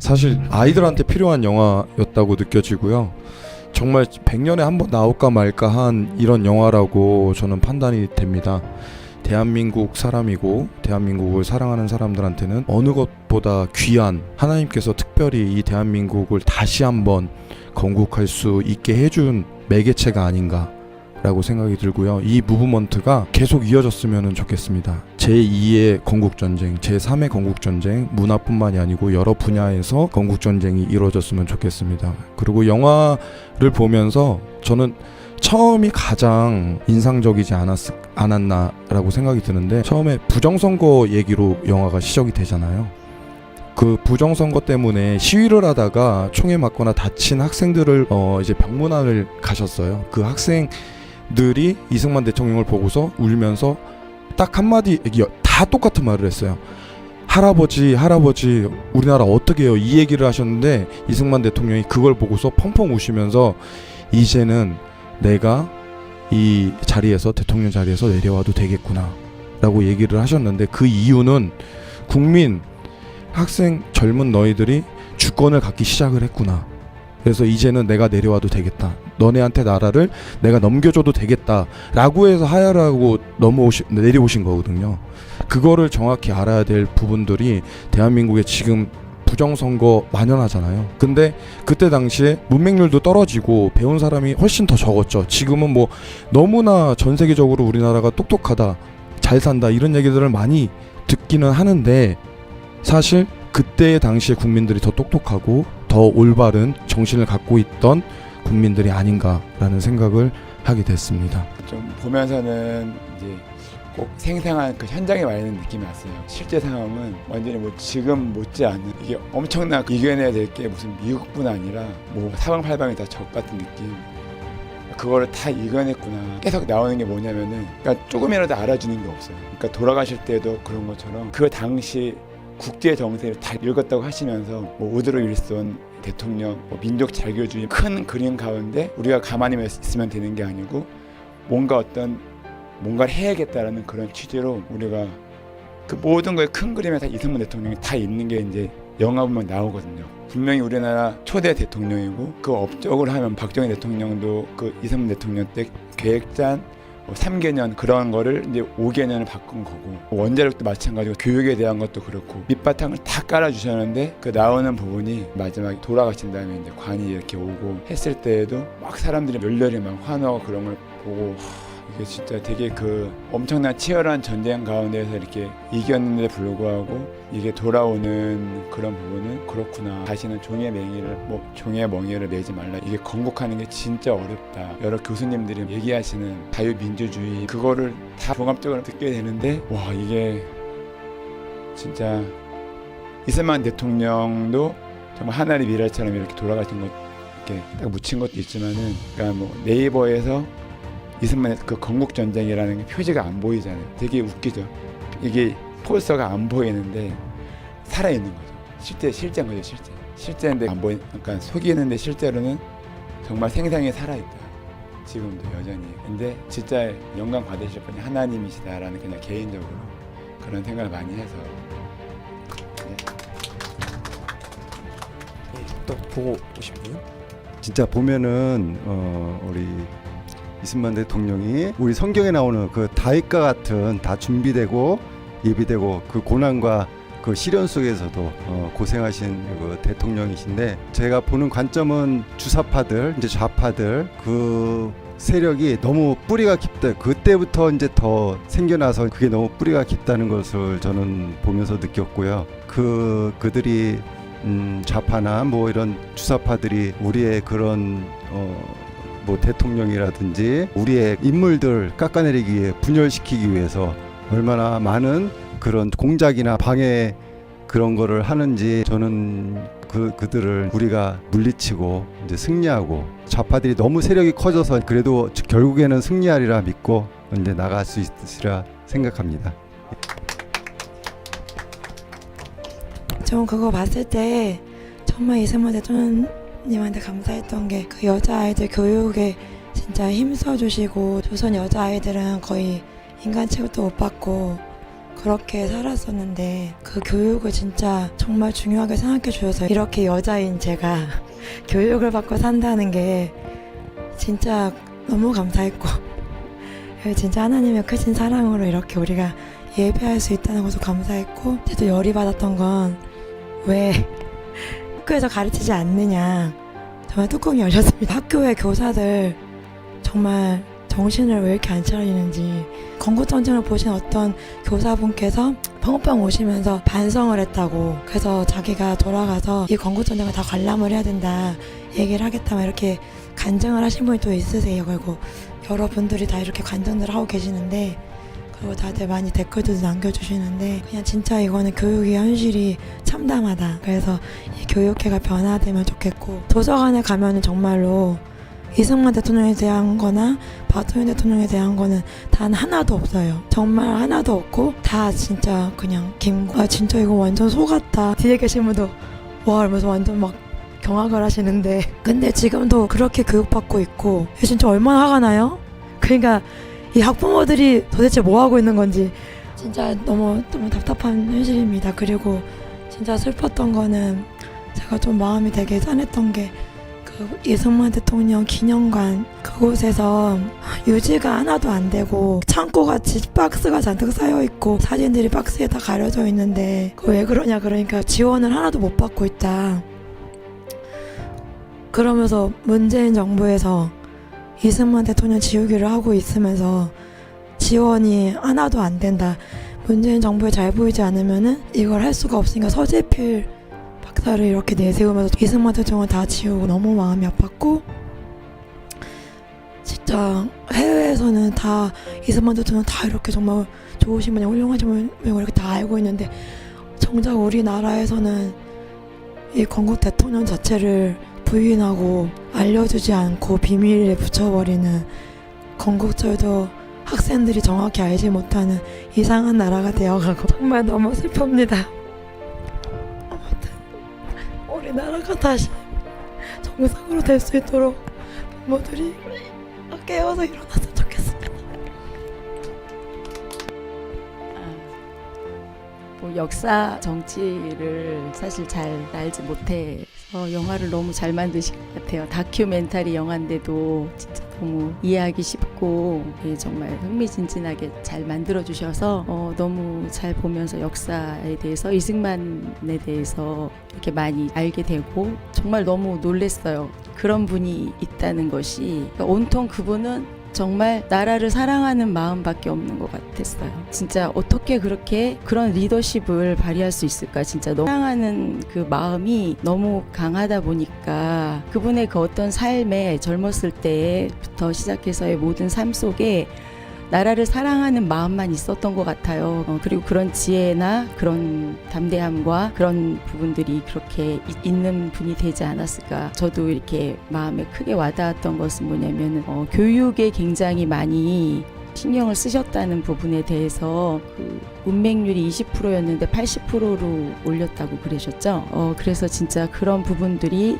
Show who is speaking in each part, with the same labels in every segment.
Speaker 1: 사실 아이들한테 필요한 영화였다고 느껴지고요. 정말 100년에 한 번 나올까 말까 한 이런 영화라고 저는 판단이 됩니다. 대한민국 사람이고 대한민국을 사랑하는 사람들한테는 어느 것보다 귀한, 하나님께서 특별히 이 대한민국을 다시 한번 건국할 수 있게 해준 매개체가 아닌가 라고 생각이 들고요. 이 무브먼트가 계속 이어졌으면 좋겠습니다. 제2의 건국전쟁, 제3의 건국전쟁, 문화뿐만이 아니고 여러 분야에서 건국전쟁이 이루어졌으면 좋겠습니다. 그리고 영화를 보면서 저는 처음이 가장 인상적이지 않았나라고 생각이 드는데, 처음에 부정선거 얘기로 영화가 시작이 되잖아요. 그 부정선거 때문에 시위를 하다가 총에 맞거나 다친 학생들을 이제 병문안을 가셨어요. 그 학생들이 이승만 대통령을 보고서 울면서 딱 한마디, 다 똑같은 말을 했어요. 할아버지 우리나라 어떻게 해요? 이 얘기를 하셨는데 이승만 대통령이 그걸 보고서 펑펑 우시면서 이제는 내가 이 자리에서, 대통령 자리에서 내려와도 되겠구나 라고 얘기를 하셨는데, 그 이유는 국민, 학생, 젊은 너희들이 주권을 갖기 시작을 했구나. 그래서 이제는 내가 내려와도 되겠다. 너네한테 나라를 내가 넘겨줘도 되겠다 라고 해서 하야라고 내려오신 거거든요. 그거를 정확히 알아야 될 부분들이 대한민국에 지금 부정선거 만연하잖아요. 근데 그때 당시에 문맹률도 떨어지고 배운 사람이 훨씬 더 적었죠. 지금은 뭐 너무나 전 세계적으로 우리나라가 똑똑하다, 잘 산다 이런 얘기들을 많이 듣기는 하는데, 사실 그때 당시에 국민들이 더 똑똑하고 더 올바른 정신을 갖고 있던 국민들이 아닌가라는 생각을 하게 됐습니다.
Speaker 2: 좀 보면서는 이제 꼭 생생한 그 현장에 와 있는 느낌이 왔어요. 실제 상황은 완전히 뭐 지금 못지않은, 이게 엄청나 이겨내야 될 게 무슨 미국뿐 아니라 뭐 사방팔방이 다 적 같은 느낌. 그거를 다 이겨냈구나. 계속 나오는 게 뭐냐면은, 그러니까 조금이라도 알아주는 게 없어요. 그러니까 돌아가실 때도 그런 것처럼 그 당시 국제 정세를 다 읽었다고 하시면서 뭐 우드로 윌슨 대통령, 뭐 민족 자교주의 큰 그림 가운데 우리가 가만히 있으면 되는 게 아니고 뭔가를 해야겠다라는 그런 취지로 우리가 그 모든 거에 큰 그림에 다 이승만 대통령이 다 있는 게 이제 영화 보면 나오거든요. 분명히 우리나라 초대 대통령이고, 그 업적을 하면 박정희 대통령도 그 이승만 대통령 때 계획 짠 3개년 그런 거를 이제 5개년을 바꾼 거고, 원자력도 마찬가지고 교육에 대한 것도 그렇고 밑바탕을 다 깔아주셨는데, 그 나오는 부분이 마지막에 돌아가신 다음에 이제 관이 이렇게 오고 했을 때에도 막 사람들이 열렬히 막 환호하고 그런 걸 보고, 이게 진짜 되게 그 엄청난 치열한 전쟁 가운데서 이렇게 이겼는데 불구하고 이게 돌아오는 그런 부분은 그렇구나. 다시는 종의 멍에를 매지 말라. 이게 건국하는 게 진짜 어렵다. 여러 교수님들이 얘기하시는 자유민주주의, 그거를 다 종합적으로 듣게 되는데, 와, 이게 진짜 이승만 대통령도 정말 하나의 미랄처럼 이렇게 돌아가신 것, 이렇게 딱 묻힌 것도 있지만은, 그러니까 뭐 네이버에서 이승만의 그 건국전쟁이라는 게 표지가 안 보이잖아요. 되게 웃기죠. 이게 포스터가 안 보이는데 살아있는 거죠. 실제인 거죠. 실제인데 안 보이는, 그러니까 속이는데 실제로는 정말 생생히 살아있다. 지금도 여전히. 근데 진짜 영광 받으실 분이 하나님이시다라는 그냥 개인적으로 그런 생각을 많이 해서. 네.
Speaker 3: 또 보고 오신 분?
Speaker 4: 진짜 보면은 우리 이승만 대통령이 우리 성경에 나오는 그 다윗과 같은, 다 준비되고 예비되고 그 고난과 그 시련 속에서도 고생하신 그 대통령이신데, 제가 보는 관점은 주사파들, 이제 좌파들 그 세력이 너무 뿌리가 깊다. 그때부터 이제 더 생겨나서 그게 너무 뿌리가 깊다는 것을 저는 보면서 느꼈고요. 그들이 좌파나 뭐 이런 주사파들이 우리의 그런 뭐 대통령이라든지 우리의 인물들 깎아내리기 위해, 분열시키기 위해서 얼마나 많은 그런 공작이나 방해 그런 거를 하는지, 저는 그들을 우리가 물리치고 이제 승리하고, 좌파들이 너무 세력이 커져서 그래도 결국에는 승리하리라 믿고 이제 나갈 수 있으리라 생각합니다.
Speaker 5: 저는 그거 봤을 때 정말 이승만 대통령님한테 감사했던 게, 그 여자아이들 교육에 진짜 힘써주시고, 조선 여자아이들은 거의 인간 취급도 못 받고 그렇게 살았었는데 그 교육을 진짜 정말 중요하게 생각해 주셔서 이렇게 여자인 제가 교육을 받고 산다는 게 진짜 너무 감사했고 진짜 하나님의 크신 사랑으로 이렇게 우리가 예배할 수 있다는 것도 감사했고 또 열이 받았던 건 왜 학교에서 가르치지 않느냐. 정말 뚜껑이 열렸습니다. 학교의 교사들 정말 정신을 왜 이렇게 안 차리는지. 건국전쟁을 보신 어떤 교사분께서 펑펑 오시면서 반성을 했다고, 그래서 자기가 돌아가서 이 건국전쟁을 다 관람을 해야 된다 얘기를 하겠다 이렇게 간증을 하신 분이 또 있으세요. 그리고 여러분들이 다 이렇게 간증을 하고 계시는데, 그리고 다들 많이 댓글도 남겨주시는데, 그냥 진짜 이거는 교육의 현실이 참담하다. 그래서 이 교육회가 변화되면 좋겠고, 도서관에 가면은 정말로 이승만 대통령에 대한 거나 박정희 대통령에 대한 거는 단 하나도 없어요. 정말 하나도 없고 다 진짜 그냥 김과 진짜 이거 완전 속았다. 뒤에 계신 분도 와 이러면서 완전 막 경악을 하시는데, 근데 지금도 그렇게 교육받고 있고 진짜 얼마나 화가 나요? 그러니까 이 학부모들이 도대체 뭐 하고 있는 건지 진짜 너무 답답한 현실입니다. 그리고 진짜 슬펐던 거는 제가 좀 마음이 되게 짠했던 게 그 이승만 대통령 기념관 그곳에서 유지가 하나도 안 되고 창고같이 박스가 잔뜩 쌓여있고 사진들이 박스에 다 가려져 있는데 그거 왜 그러냐, 그러니까 지원을 하나도 못 받고 있다. 그러면서 문재인 정부에서 이승만 대통령 지우기를 하고 있으면서 지원이 하나도 안 된다. 문재인 정부에 잘 보이지 않으면은 이걸 할 수가 없으니까 서재필 박사를 이렇게 내세우면서 이승만 대통령을 다 지우고 너무 마음이 아팠고, 진짜 해외에서는 다 이승만 대통령 다 이렇게 정말 좋으신 분이 훌륭하신 분이 이렇게 다 알고 있는데, 정작 우리나라에서는 이 건국 대통령 자체를 부인하고 알려주지 않고 비밀에 붙여버리는, 건국절도 학생들이 정확히 알지 못하는 이상한 나라가 되어가고 정말 너무 슬픕니다. 아무튼 우리나라가 다시 정상으로 될 수 있도록 부모들이 깨어서 일어났으면 좋겠습니다.
Speaker 6: 뭐 역사 정치를 사실 잘 알지 못해서 영화를 너무 잘 만드신 것 같아요. 다큐멘터리 영화인데도 진짜 너무 이해하기 쉽고 정말 흥미진진하게 잘 만들어 주셔서 너무 잘 보면서 역사에 대해서, 이승만에 대해서 이렇게 많이 알게 되고 정말 너무 놀랐어요. 그런 분이 있다는 것이, 그러니까 온통 그분은 정말 나라를 사랑하는 마음밖에 없는 것 같았어요. 진짜 어떻게 그렇게 그런 리더십을 발휘할 수 있을까. 진짜 너무 사랑하는 그 마음이 너무 강하다 보니까 그분의 그 어떤 삶에 젊었을 때부터 시작해서의 모든 삶 속에 나라를 사랑하는 마음만 있었던 것 같아요. 그리고 그런 지혜나 그런 담대함과 그런 부분들이 그렇게 있는 분이 되지 않았을까. 저도 이렇게 마음에 크게 와닿았던 것은 뭐냐면 교육에 굉장히 많이 신경을 쓰셨다는 부분에 대해서 그 문맹률이 20%였는데 80%로 올렸다고 그러셨죠. 그래서 진짜 그런 부분들이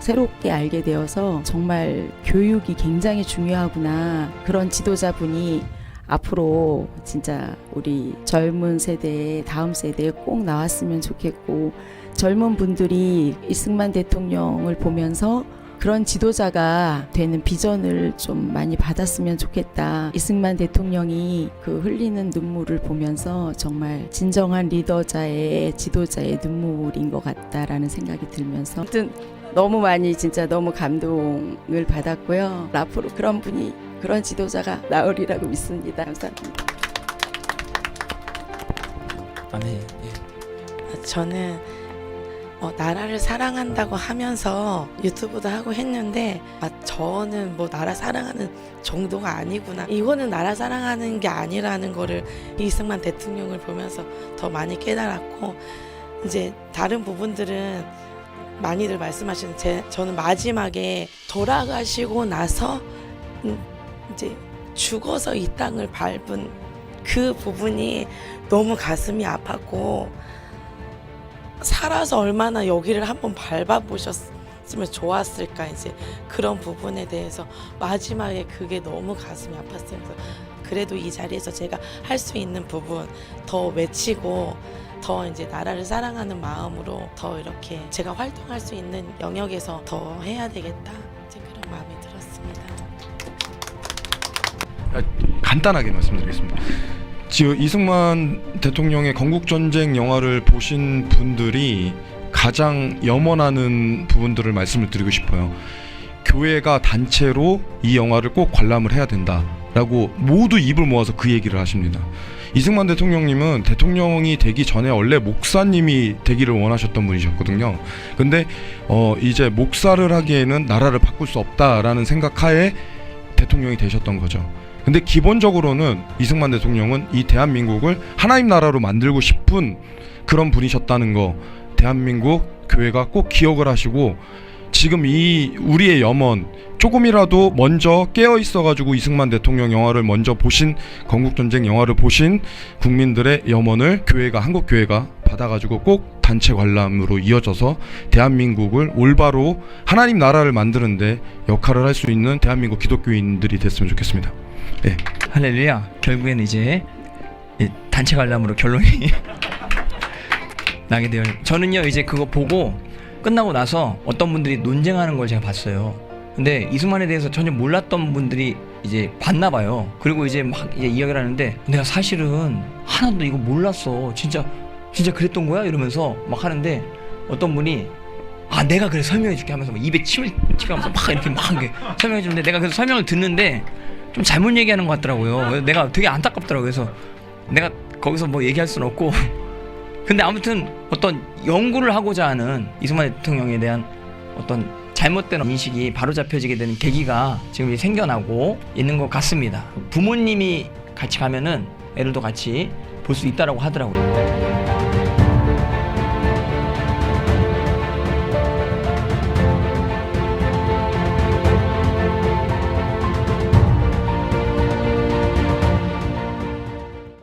Speaker 6: 새롭게 알게 되어서 정말 교육이 굉장히 중요하구나. 그런 지도자분이 앞으로 진짜 우리 젊은 세대에, 다음 세대에 꼭 나왔으면 좋겠고, 젊은 분들이 이승만 대통령을 보면서 그런 지도자가 되는 비전을 좀 많이 받았으면 좋겠다. 이승만 대통령이 그 흘리는 눈물을 보면서 정말 진정한 리더자의, 지도자의 눈물인 것 같다라는 생각이 들면서 아무튼 너무 많이 진짜 너무 감동을 받았고요. 앞으로 그런 분이, 그런 지도자가 나으리라고 믿습니다. 감사합니다.
Speaker 3: 네.
Speaker 7: 저는 나라를 사랑한다고 하면서 유튜브도 하고 했는데 저는 뭐 나라 사랑하는 정도가 아니구나, 이거는 나라 사랑하는 게 아니라는 거를 이승만 대통령을 보면서 더 많이 깨달았고, 이제 다른 부분들은 많이들 말씀하시는, 저는 마지막에 돌아가시고 나서 이제 죽어서 이 땅을 밟은 그 부분이 너무 가슴이 아팠고, 살아서 얼마나 여기를 한번 밟아보셨으면 좋았을까, 이제 그런 부분에 대해서 마지막에 그게 너무 가슴이 아팠어요. 그래서 그래도 이 자리에서 제가 할 수 있는 부분 더 외치고 더 이제 나라를 사랑하는 마음으로 더 이렇게 제가 활동할 수 있는 영역에서 더 해야 되겠다 이제 그런 마음이 들었습니다.
Speaker 1: 간단하게 말씀드리겠습니다. 지금 이승만 대통령의 건국전쟁 영화를 보신 분들이 가장 염원하는 부분들을 말씀을 드리고 싶어요. 교회가 단체로 이 영화를 꼭 관람을 해야 된다라고 모두 입을 모아서 그 얘기를 하십니다. 이승만 대통령님은 대통령이 되기 전에 원래 목사님이 되기를 원하셨던 분이셨거든요. 근데 이제 목사를 하기에는 나라를 바꿀 수 없다라는 생각하에 대통령이 되셨던 거죠. 근데 기본적으로는 이승만 대통령은 이 대한민국을 하나님 나라로 만들고 싶은 그런 분이셨다는 거 대한민국 교회가 꼭 기억을 하시고, 지금 이 우리의 염원 조금이라도 먼저 깨어 있어가지고 이승만 대통령 영화를 먼저 보신, 건국전쟁 영화를 보신 국민들의 염원을 교회가, 한국 교회가 받아가지고 꼭 단체 관람으로 이어져서 대한민국을 올바로 하나님 나라를 만드는데 역할을 할 수 있는 대한민국 기독교인들이 됐으면 좋겠습니다. 네.
Speaker 8: 할렐루야. 결국에는 이제 단체 관람으로 결론이 나게 돼요. 저는요 이제 그거 보고 끝나고 나서 어떤 분들이 논쟁하는 걸 제가 봤어요. 근데 이승만에 대해서 전혀 몰랐던 분들이 이제 봤나 봐요. 그리고 이제 막 이야기를 하는데 내가 사실은 하나도 이거 몰랐어. 진짜 그랬던 거야? 이러면서 막 하는데 어떤 분이 내가 그래 설명해 줄게 하면서 막 입에 침을 치면서 막 이렇게 막 설명해 주는데 내가 그래서 설명을 듣는데 좀 잘못 얘기하는 것 같더라고요. 그래서 내가 되게 안타깝더라고요. 그래서 내가 거기서 뭐 얘기할 수는 없고 근데 아무튼 어떤 연구를 하고자 하는 이승만 대통령에 대한 어떤 잘못된 인식이 바로잡혀지게 되는 계기가 지금 생겨나고 있는 것 같습니다. 부모님이 같이 가면은 애들도 같이 볼 수 있다라고 하더라고요.